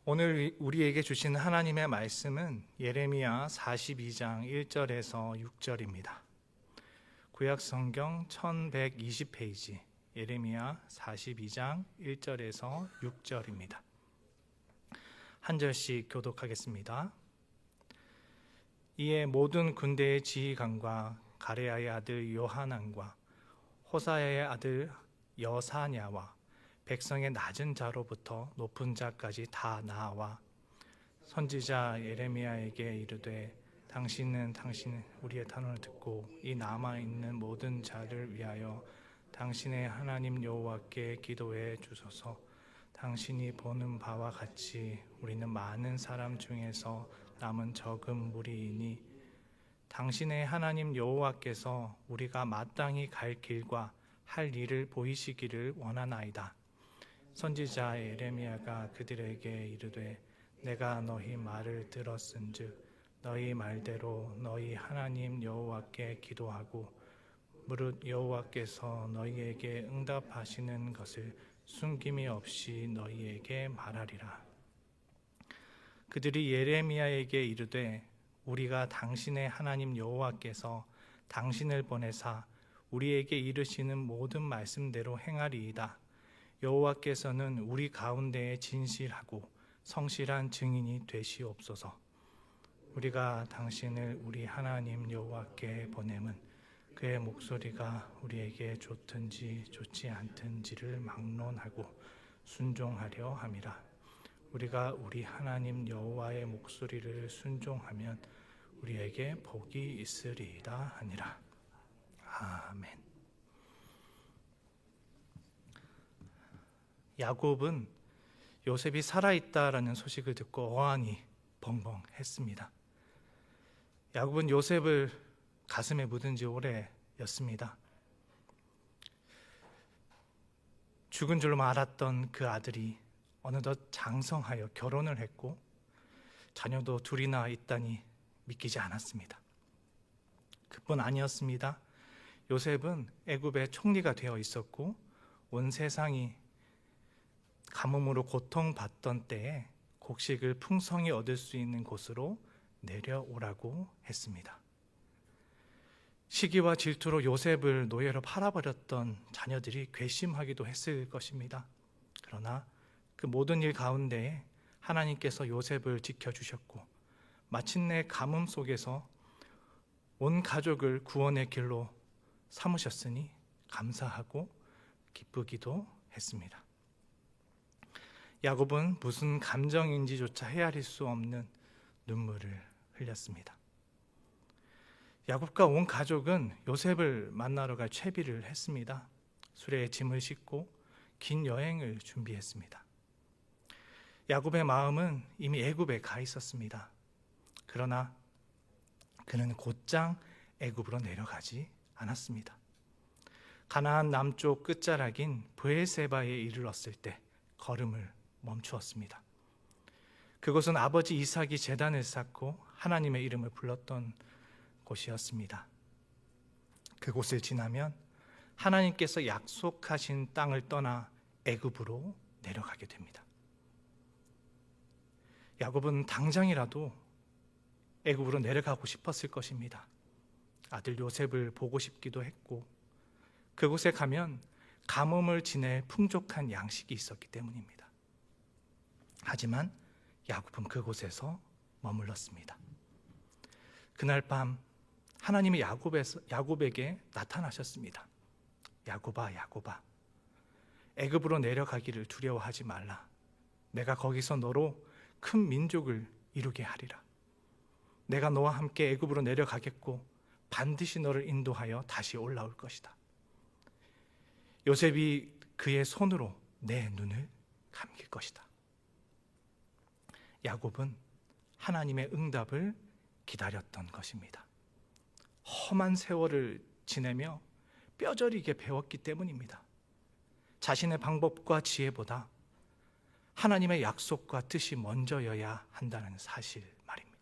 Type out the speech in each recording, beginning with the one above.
오늘 우리에게 주신 하나님의 말씀은 예레미야 42장 1절에서 6절입니다. 구약성경 1120페이지 예레미야 42장 1절에서 6절입니다. 한 절씩 교독하겠습니다. 이에 모든 군대의 지휘관과 가레야의 아들 요하난과 호사야의 아들 여사냐와 백성의 낮은 자로부터 높은 자까지 다 나와 선지자 예레미야에게 이르되 당신은 우리의 탄원을 듣고 이 남아있는 모든 자를 위하여 당신의 하나님 여호와께 기도해 주소서. 당신이 보는 바와 같이 우리는 많은 사람 중에서 남은 적은 무리이니 당신의 하나님 여호와께서 우리가 마땅히 갈 길과 할 일을 보이시기를 원하나이다. 선지자 예레미야가 그들에게 이르되 내가 너희 말을 들었은즉 너희 말대로 너희 하나님 여호와께 기도하고 무릇 여호와께서 너희에게 응답하시는 것을 숨김이 없이 너희에게 말하리라. 그들이 예레미야에게 이르되 우리가 당신의 하나님 여호와께서 당신을 보내사 우리에게 이르시는 모든 말씀대로 행하리이다. 여호와께서는 우리 가운데에 진실하고 성실한 증인이 되시옵소서. 우리가 당신을 우리 하나님 여호와께 보냄은 그의 목소리가 우리에게 좋든지 좋지 않든지를 막론하고 순종하려 함이라. 우리가 우리 하나님 여호와의 목소리를 순종하면 우리에게 복이 있으리이다 하니라. 아멘. 야곱은 요셉이 살아있다라는 소식을 듣고 어안이 벙벙했습니다. 야곱은 요셉을 가슴에 묻은 지 오래였습니다. 죽은 줄로만 알았던 그 아들이 어느덧 장성하여 결혼을 했고 자녀도 둘이나 있다니 믿기지 않았습니다. 그뿐 아니었습니다. 요셉은 애굽의 총리가 되어 있었고 온 세상이 가뭄으로 고통받던 때에 곡식을 풍성히 얻을 수 있는 곳으로 내려오라고 했습니다. 시기와 질투로 요셉을 노예로 팔아버렸던 자녀들이 괘씸하기도 했을 것입니다. 그러나 그 모든 일 가운데에 하나님께서 요셉을 지켜주셨고 마침내 가뭄 속에서 온 가족을 구원의 길로 삼으셨으니 감사하고 기쁘기도 했습니다. 야곱은 무슨 감정인지조차 헤아릴 수 없는 눈물을 흘렸습니다. 야곱과 온 가족은 요셉을 만나러 갈 채비를 했습니다. 수레에 짐을 싣고 긴 여행을 준비했습니다. 야곱의 마음은 이미 애굽에 가 있었습니다. 그러나 그는 곧장 애굽으로 내려가지 않았습니다. 가나안 남쪽 끝자락인 브엘세바에 이르렀을 때 걸음을 멈추었습니다. 그곳은 아버지 이삭이 제단을 쌓고 하나님의 이름을 불렀던 곳이었습니다. 그곳을 지나면 하나님께서 약속하신 땅을 떠나 애굽으로 내려가게 됩니다. 야곱은 당장이라도 애굽으로 내려가고 싶었을 것입니다. 아들 요셉을 보고 싶기도 했고 그곳에 가면 가뭄을 지낼 풍족한 양식이 있었기 때문입니다. 하지만 야곱은 그곳에서 머물렀습니다. 그날 밤 하나님이 야곱에게 나타나셨습니다. 야곱아, 야곱아, 애굽으로 내려가기를 두려워하지 말라. 내가 거기서 너로 큰 민족을 이루게 하리라. 내가 너와 함께 애굽으로 내려가겠고 반드시 너를 인도하여 다시 올라올 것이다. 요셉이 그의 손으로 내 눈을 감길 것이다. 야곱은 하나님의 응답을 기다렸던 것입니다. 험한 세월을 지내며 뼈저리게 배웠기 때문입니다. 자신의 방법과 지혜보다 하나님의 약속과 뜻이 먼저여야 한다는 사실 말입니다.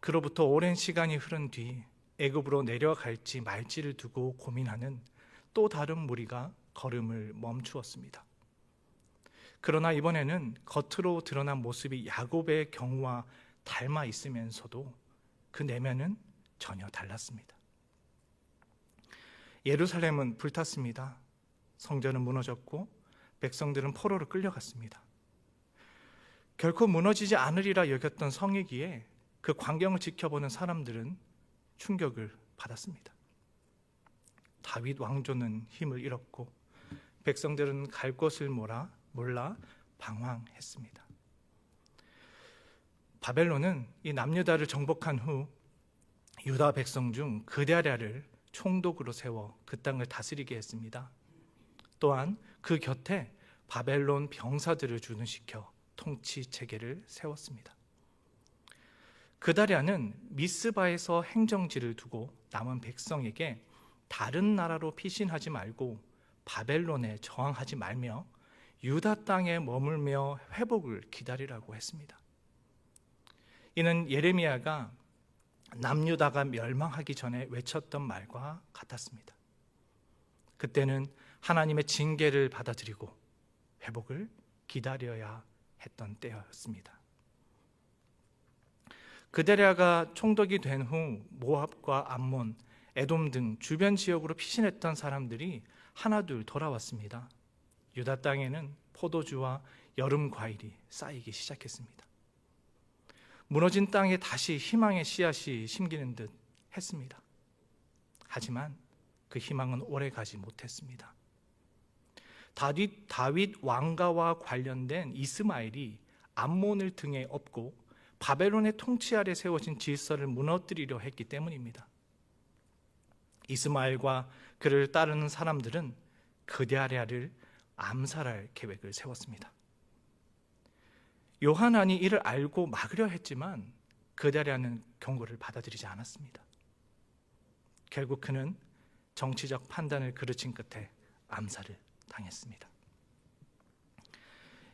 그로부터 오랜 시간이 흐른 뒤 애굽으로 내려갈지 말지를 두고 고민하는 또 다른 무리가 걸음을 멈추었습니다. 그러나 이번에는 겉으로 드러난 모습이 야곱의 경우와 닮아 있으면서도 그 내면은 전혀 달랐습니다. 예루살렘은 불탔습니다. 성전은 무너졌고 백성들은 포로로 끌려갔습니다. 결코 무너지지 않으리라 여겼던 성이기에 그 광경을 지켜보는 사람들은 충격을 받았습니다. 다윗 왕조는 힘을 잃었고 백성들은 갈 곳을 몰라 방황했습니다. 바벨론은 이 남유다를 정복한 후 유다 백성 중 그다랴를 총독으로 세워 그 땅을 다스리게 했습니다. 또한 그 곁에 바벨론 병사들을 주둔시켜 통치 체계를 세웠습니다. 그다랴는 미스바에서 행정지를 두고 남은 백성에게 다른 나라로 피신하지 말고 바벨론에 저항하지 말며 유다 땅에 머물며 회복을 기다리라고 했습니다. 이는 예레미야가 남유다가 멸망하기 전에 외쳤던 말과 같았습니다. 그때는 하나님의 징계를 받아들이고 회복을 기다려야 했던 때였습니다. 그다랴가 총독이 된 후 모압과 암몬, 에돔 등 주변 지역으로 피신했던 사람들이 하나둘 돌아왔습니다. 유다 땅에는 포도주와 여름 과일이 쌓이기 시작했습니다. 무너진 땅에 다시 희망의 씨앗이 심기는 듯 했습니다. 하지만 그 희망은 오래가지 못했습니다. 다윗 왕가와 관련된 이스마엘이 암몬을 등에 업고 바벨론의 통치 아래 세워진 질서를 무너뜨리려 했기 때문입니다. 이스마엘과 그를 따르는 사람들은 그다랴를 암살할 계획을 세웠습니다. 요하난이 이를 알고 막으려 했지만 그다랴는 경고를 받아들이지 않았습니다. 결국 그는 정치적 판단을 그르친 끝에 암살을 당했습니다.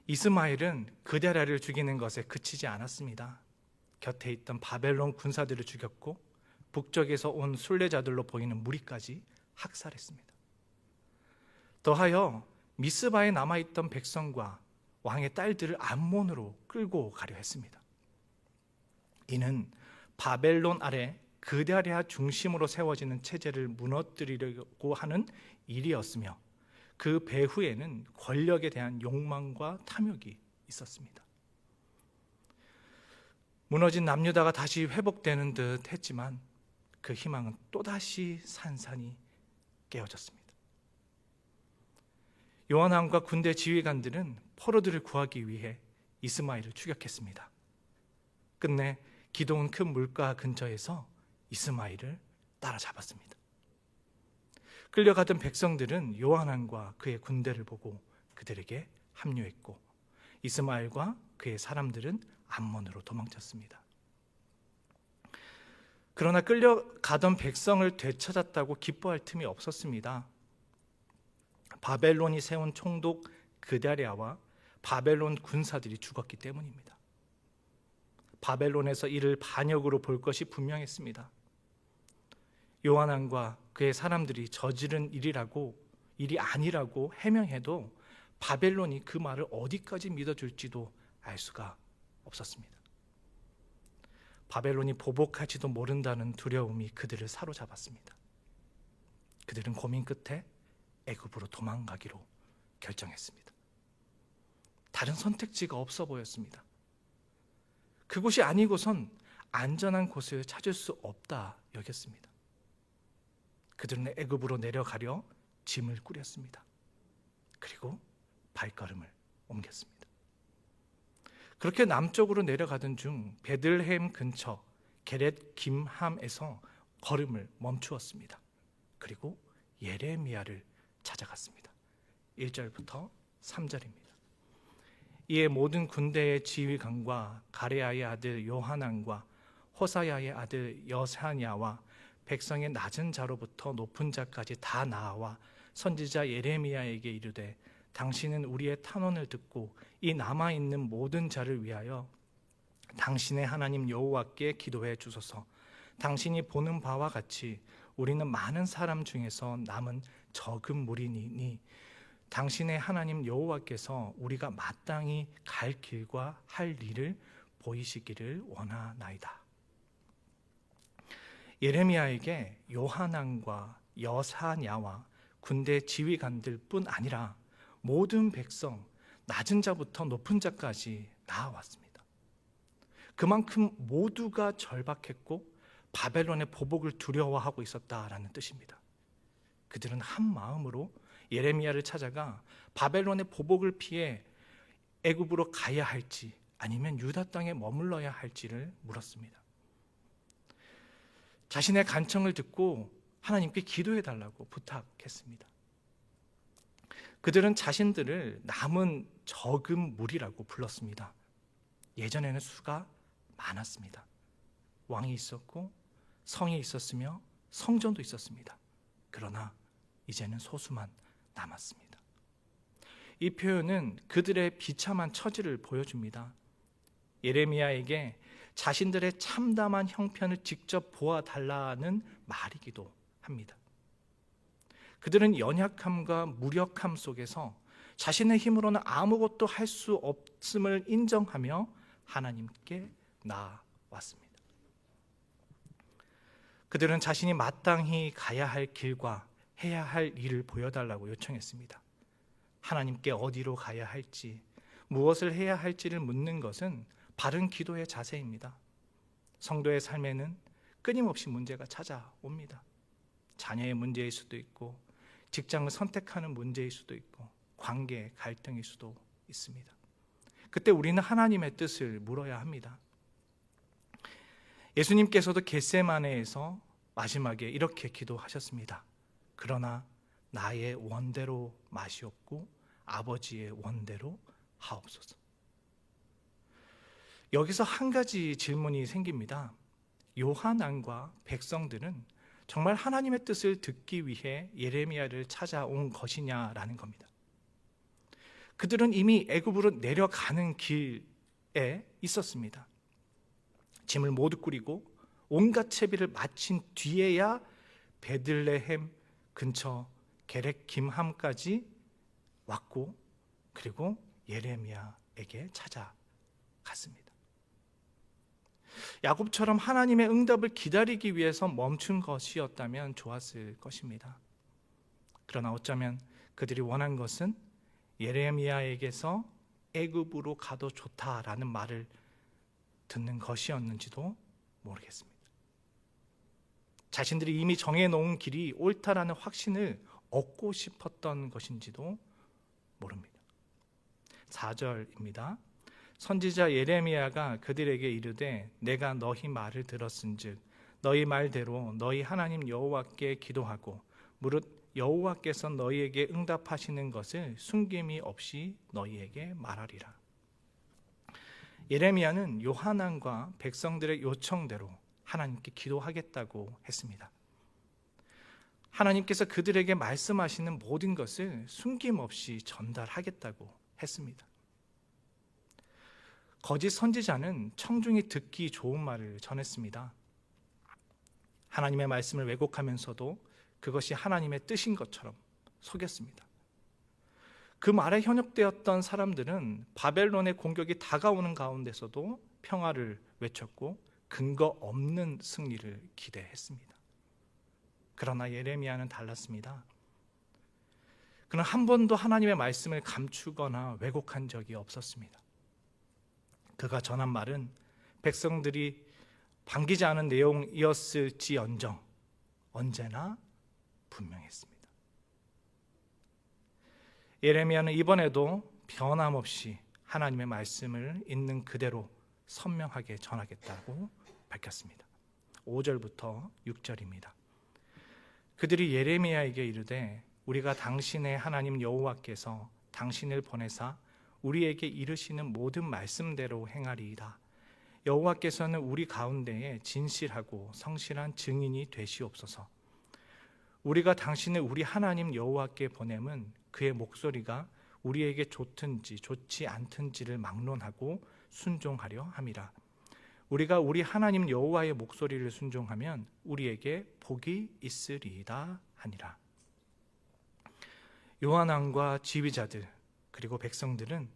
이스마엘은 그다랴를 죽이는 것에 그치지 않았습니다. 곁에 있던 바벨론 군사들을 죽였고 북쪽에서 온 순례자들로 보이는 무리까지 학살했습니다. 더하여 미스바에 남아있던 백성과 왕의 딸들을 암몬으로 끌고 가려 했습니다. 이는 바벨론 아래 그다랴 중심으로 세워지는 체제를 무너뜨리려고 하는 일이었으며 그 배후에는 권력에 대한 욕망과 탐욕이 있었습니다. 무너진 남유다가 다시 회복되는 듯 했지만 그 희망은 또다시 산산이 깨어졌습니다. 요한왕과 군대 지휘관들은 포로들을 구하기 위해 이스마엘을 추격했습니다. 끝내 기도온 큰 물가 근처에서 이스마엘을 따라잡았습니다. 끌려가던 백성들은 요한왕과 그의 군대를 보고 그들에게 합류했고 이스마엘과 그의 사람들은 암몬으로 도망쳤습니다. 그러나 끌려가던 백성을 되찾았다고 기뻐할 틈이 없었습니다. 바벨론이 세운 총독 그다랴와 바벨론 군사들이 죽었기 때문입니다. 바벨론에서 이를 반역으로 볼 것이 분명했습니다. 요한왕과 그의 사람들이 저지른 일이 아니라고 해명해도 바벨론이 그 말을 어디까지 믿어줄지도 알 수가 없었습니다. 바벨론이 보복할지도 모른다는 두려움이 그들을 사로잡았습니다. 그들은 고민 끝에 애굽으로 도망가기로 결정했습니다. 다른 선택지가 없어 보였습니다. 그곳이 아니고선 안전한 곳을 찾을 수 없다 여겼습니다. 그들은 애굽으로 내려가려 짐을 꾸렸습니다. 그리고 발걸음을 옮겼습니다. 그렇게 남쪽으로 내려가던 중 베들레헴 근처 게렛 김함에서 걸음을 멈추었습니다. 그리고 예레미야를 찾아갔습니다. 1절부터 3절입니다. 이에 모든 군대의 지휘관과 가레야의 아들 요하난과 호사야의 아들 여사냐와 백성의 낮은 자로부터 높은 자까지 다 나와 선지자 예레미야에게 이르되 당신은 우리의 탄원을 듣고 이 남아있는 모든 자를 위하여 당신의 하나님 여호와께 기도해 주소서. 당신이 보는 바와 같이 우리는 많은 사람 중에서 남은 적은 무리니 당신의 하나님 여호와께서 우리가 마땅히 갈 길과 할 일을 보이시기를 원하나이다. 예레미야에게 요하난과 여사냐와 군대 지휘관들 뿐 아니라 모든 백성, 낮은 자부터 높은 자까지 나아왔습니다. 그만큼 모두가 절박했고 바벨론의 보복을 두려워하고 있었다라는 뜻입니다. 그들은 한 마음으로 예레미야를 찾아가 바벨론의 보복을 피해 애굽으로 가야 할지 아니면 유다 땅에 머물러야 할지를 물었습니다. 자신의 간청을 듣고 하나님께 기도해 달라고 부탁했습니다. 그들은 자신들을 남은 적은 무리라고 불렀습니다. 예전에는 수가 많았습니다. 왕이 있었고 성이 있었으며 성전도 있었습니다. 그러나 이제는 소수만 남았습니다. 이 표현은 그들의 비참한 처지를 보여줍니다. 예레미야에게 자신들의 참담한 형편을 직접 보아달라는 말이기도 합니다. 그들은 연약함과 무력함 속에서 자신의 힘으로는 아무것도 할 수 없음을 인정하며 하나님께 나아왔습니다. 그들은 자신이 마땅히 가야 할 길과 해야 할 일을 보여달라고 요청했습니다. 하나님께 어디로 가야 할지, 무엇을 해야 할지를 묻는 것은 바른 기도의 자세입니다. 성도의 삶에는 끊임없이 문제가 찾아옵니다. 자녀의 문제일 수도 있고, 직장을 선택하는 문제일 수도 있고, 관계 갈등일 수도 있습니다. 그때 우리는 하나님의 뜻을 물어야 합니다. 예수님께서도 겟세마네에서 마지막에 이렇게 기도하셨습니다. 그러나 나의 원대로 마시옵고 아버지의 원대로 하옵소서. 여기서 한 가지 질문이 생깁니다. 요하난과 백성들은 정말 하나님의 뜻을 듣기 위해 예레미야를 찾아온 것이냐라는 겁니다. 그들은 이미 애굽으로 내려가는 길에 있었습니다. 짐을 모두 꾸리고 온갖 채비를 마친 뒤에야 베들레헴 근처 게렉김함까지 왔고, 그리고 예레미야에게 찾아갔습니다. 야곱처럼 하나님의 응답을 기다리기 위해서 멈춘 것이었다면 좋았을 것입니다. 그러나 어쩌면 그들이 원한 것은 예레미야에게서 애굽으로 가도 좋다라는 말을 듣는 것이었는지도 모르겠습니다. 자신들이 이미 정해놓은 길이 옳다라는 확신을 얻고 싶었던 것인지도 모릅니다. 4절입니다. 선지자 예레미야가 그들에게 이르되 내가 너희 말을 들었은즉 너희 말대로 너희 하나님 여호와께 기도하고 무릇 여호와께서 너희에게 응답하시는 것을 숨김이 없이 너희에게 말하리라. 예레미야는 요하난과 백성들의 요청대로 하나님께 기도하겠다고 했습니다. 하나님께서 그들에게 말씀하시는 모든 것을 숨김없이 전달하겠다고 했습니다. 거짓 선지자는 청중이 듣기 좋은 말을 전했습니다. 하나님의 말씀을 왜곡하면서도 그것이 하나님의 뜻인 것처럼 속였습니다. 그 말에 현혹되었던 사람들은 바벨론의 공격이 다가오는 가운데서도 평화를 외쳤고 근거 없는 승리를 기대했습니다. 그러나 예레미야는 달랐습니다. 그는 한 번도 하나님의 말씀을 감추거나 왜곡한 적이 없었습니다. 그가 전한 말은 백성들이 반기지 않은 내용이었을지언정 언제나 분명했습니다. 예레미야는 이번에도 변함없이 하나님의 말씀을 있는 그대로 선명하게 전하겠다고 밝혔습니다. 5절부터 6절입니다. 그들이 예레미야에게 이르되 우리가 당신의 하나님 여호와께서 당신을 보내사 우리에게 이르시는 모든 말씀대로 행하리이다. 여호와께서는 우리 가운데에 진실하고 성실한 증인이 되시옵소서. 우리가 당신을 우리 하나님 여호와께 보냄은 그의 목소리가 우리에게 좋든지 좋지 않든지를 막론하고 순종하려 함이라. 우리가 우리 하나님 여호와의 목소리를 순종하면 우리에게 복이 있으리이다 하니라. 요한왕과 지휘자들 그리고 백성들은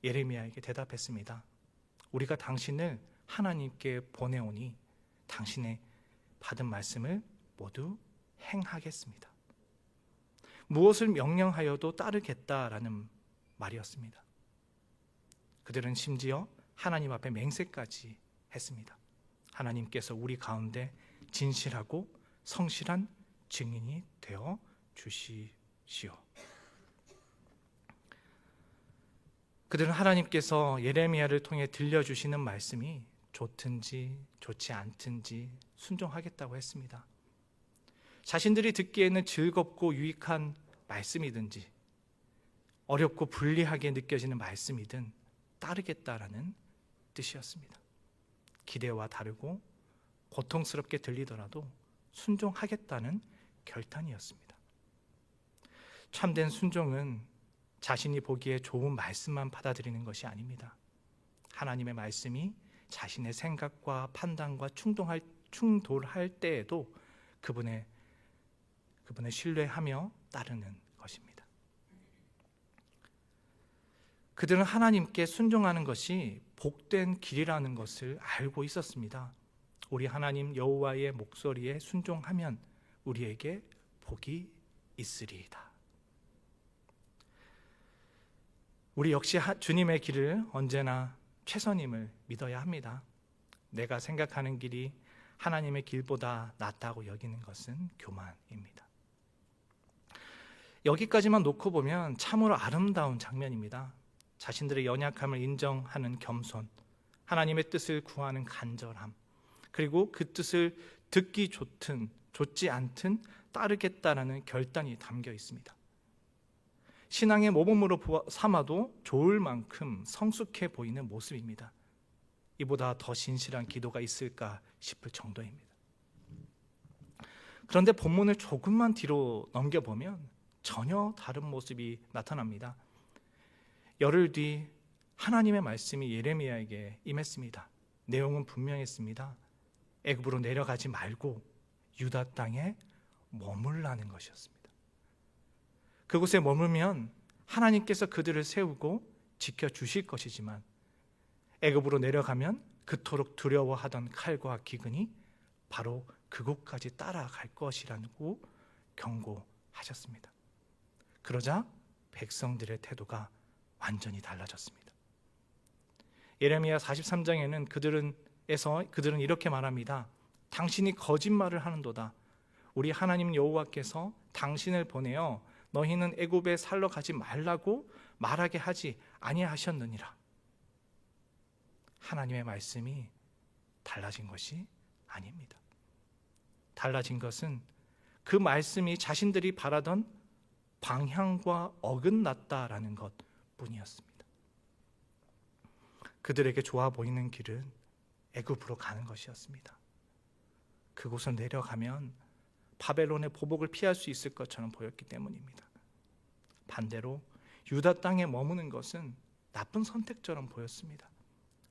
예레미야에게 대답했습니다. 우리가 당신을 하나님께 보내오니 당신의 받은 말씀을 모두 행하겠습니다. 무엇을 명령하여도 따르겠다라는 말이었습니다. 그들은 심지어 하나님 앞에 맹세까지 했습니다. 하나님께서 우리 가운데 진실하고 성실한 증인이 되어 주시시오. 그들은 하나님께서 예레미야를 통해 들려주시는 말씀이 좋든지 좋지 않든지 순종하겠다고 했습니다. 자신들이 듣기에는 즐겁고 유익한 말씀이든지 어렵고 불리하게 느껴지는 말씀이든 따르겠다라는 뜻이었습니다. 기대와 다르고 고통스럽게 들리더라도 순종하겠다는 결단이었습니다. 참된 순종은 자신이 보기에 좋은 말씀만 받아들이는 것이 아닙니다. 하나님의 말씀이 자신의 생각과 판단과 충돌할 때에도 그분의 신뢰하며 따르는 것입니다. 그들은 하나님께 순종하는 것이 복된 길이라는 것을 알고 있었습니다. 우리 하나님 여호와의 목소리에 순종하면 우리에게 복이 있으리이다. 우리 역시 주님의 길을 언제나 최선임을 믿어야 합니다. 내가 생각하는 길이 하나님의 길보다 낫다고 여기는 것은 교만입니다. 여기까지만 놓고 보면 참으로 아름다운 장면입니다. 자신들의 연약함을 인정하는 겸손, 하나님의 뜻을 구하는 간절함, 그리고 그 뜻을 듣기 좋든 좋지 않든 따르겠다라는 결단이 담겨 있습니다. 신앙의 모범으로 삼아도 좋을 만큼 성숙해 보이는 모습입니다. 이보다 더 진실한 기도가 있을까 싶을 정도입니다. 그런데 본문을 조금만 뒤로 넘겨보면 전혀 다른 모습이 나타납니다. 열흘 뒤 하나님의 말씀이 예레미야에게 임했습니다. 내용은 분명했습니다. 애굽으로 내려가지 말고 유다 땅에 머물라는 것이었습니다. 그곳에 머물면 하나님께서 그들을 세우고 지켜주실 것이지만 애굽으로 내려가면 그토록 두려워하던 칼과 기근이 바로 그곳까지 따라갈 것이라고 경고하셨습니다. 그러자 백성들의 태도가 완전히 달라졌습니다. 예레미야 43장에는 그들은 이렇게 말합니다. 당신이 거짓말을 하는도다. 우리 하나님 여호와께서 당신을 보내어 너희는 애굽에 살러 가지 말라고 말하게 하지 아니하셨느니라. 하나님의 말씀이 달라진 것이 아닙니다. 달라진 것은 그 말씀이 자신들이 바라던 방향과 어긋났다라는 것뿐이었습니다. 그들에게 좋아 보이는 길은 애굽으로 가는 것이었습니다. 그곳을 내려가면 바벨론의 보복을 피할 수 있을 것처럼 보였기 때문입니다. 반대로 유다 땅에 머무는 것은 나쁜 선택처럼 보였습니다.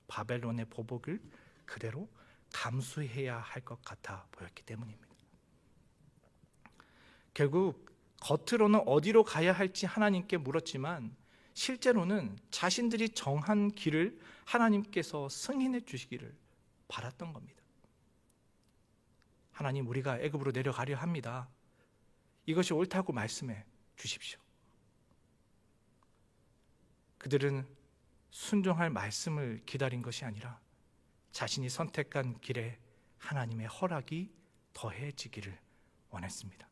바벨론의 보복을 그대로 감수해야 할 것 같아 보였기 때문입니다. 결국 겉으로는 어디로 가야 할지 하나님께 물었지만 실제로는 자신들이 정한 길을 하나님께서 승인해 주시기를 바랐던 겁니다. 하나님, 우리가 애굽으로 내려가려 합니다. 이것이 옳다고 말씀해 주십시오. 그들은 순종할 말씀을 기다린 것이 아니라 자신이 선택한 길에 하나님의 허락이 더해지기를 원했습니다.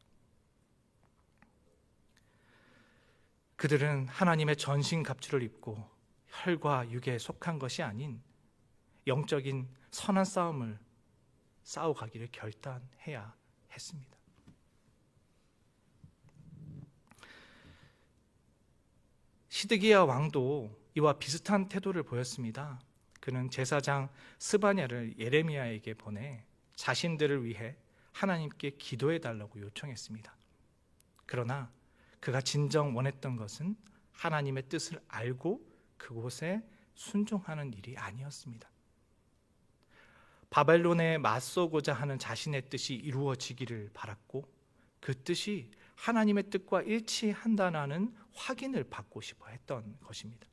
그들은 하나님의 전신갑주를 입고 혈과 육에 속한 것이 아닌 영적인 선한 싸움을 싸워가기를 결단해야 했습니다. 시드기야 왕도 이와 비슷한 태도를 보였습니다. 그는 제사장 스바냐를 예레미야에게 보내 자신들을 위해 하나님께 기도해 달라고 요청했습니다. 그러나 그가 진정 원했던 것은 하나님의 뜻을 알고 그곳에 순종하는 일이 아니었습니다. 바벨론에 맞서고자 하는 자신의 뜻이 이루어지기를 바랐고 그 뜻이 하나님의 뜻과 일치한다는 확인을 받고 싶어 했던 것입니다.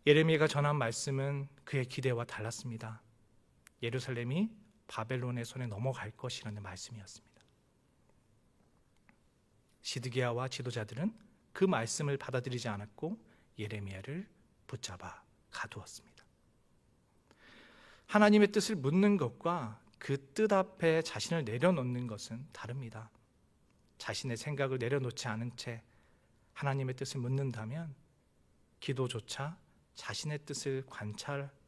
예레미야가 전한 말씀은 그의 기대와 달랐습니다. 예루살렘이 바벨론의 손에 넘어갈 것이라는 말씀이었습니다. 시드기야와 지도자들은 그 말씀을 받아들이지 않았고 예레미야를 붙잡아 가두었습니다. 하나님의 뜻을 묻는 것과 그 뜻 앞에 자신을 내려놓는 것은 다릅니다. 자신의 생각을 내려놓지 않은 채 하나님의 뜻을 묻는다면 기도조차 자신의 뜻을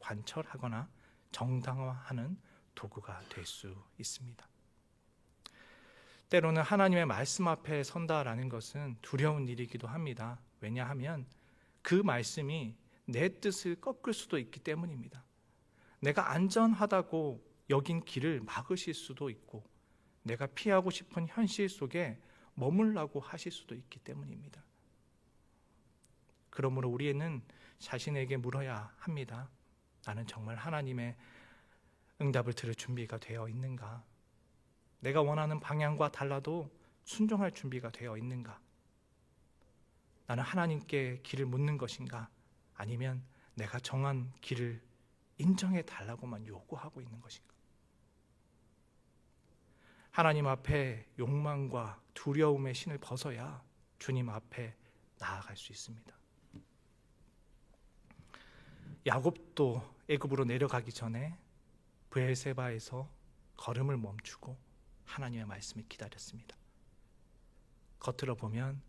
관철하거나 정당화하는 도구가 될 수 있습니다. 때로는 하나님의 말씀 앞에 선다라는 것은 두려운 일이기도 합니다. 왜냐하면 그 말씀이 내 뜻을 꺾을 수도 있기 때문입니다. 내가 안전하다고 여긴 길을 막으실 수도 있고 내가 피하고 싶은 현실 속에 머물라고 하실 수도 있기 때문입니다. 그러므로 우리는 자신에게 물어야 합니다. 나는 정말 하나님의 응답을 들을 준비가 되어 있는가? 내가 원하는 방향과 달라도 순종할 준비가 되어 있는가? 나는 하나님께 길을 묻는 것인가? 아니면 내가 정한 길을 인정해 달라고만 요구하고 있는 것인가? 하나님 앞에 욕망과 두려움의 신을 벗어야 주님 앞에 나아갈 수 있습니다. 야곱도 애굽으로 내려가기 전에 브엘세바에서 걸음을 멈추고 하나님의 말씀을 기다렸습니다. 겉으로 보면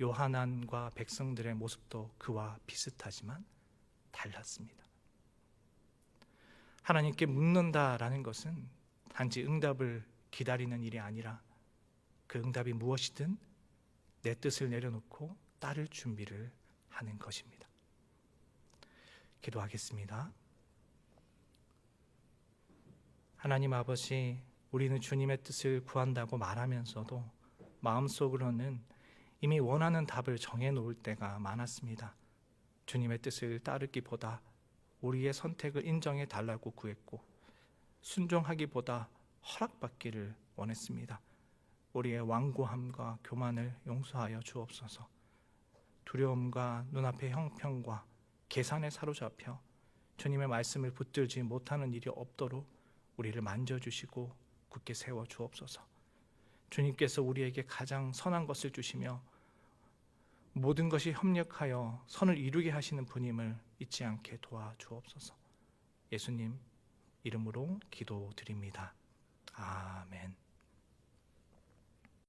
요하난과 백성들의 모습도 그와 비슷하지만 달랐습니다. 하나님께 묻는다라는 것은 단지 응답을 기다리는 일이 아니라 그 응답이 무엇이든 내 뜻을 내려놓고 따를 준비를 하는 것입니다. 기도하겠습니다. 하나님 아버지, 우리는 주님의 뜻을 구한다고 말하면서도 마음속으로는 이미 원하는 답을 정해놓을 때가 많았습니다. 주님의 뜻을 따르기보다 우리의 선택을 인정해 달라고 구했고 순종하기보다 허락받기를 원했습니다. 우리의 완고함과 교만을 용서하여 주옵소서. 두려움과 눈앞의 형편과 계산에 사로잡혀 주님의 말씀을 붙들지 못하는 일이 없도록 우리를 만져주시고 굳게 세워 주옵소서. 주님께서 우리에게 가장 선한 것을 주시며 모든 것이 협력하여 선을 이루게 하시는 분임을 잊지 않게 도와주옵소서. 예수님 이름으로 기도드립니다. 아멘.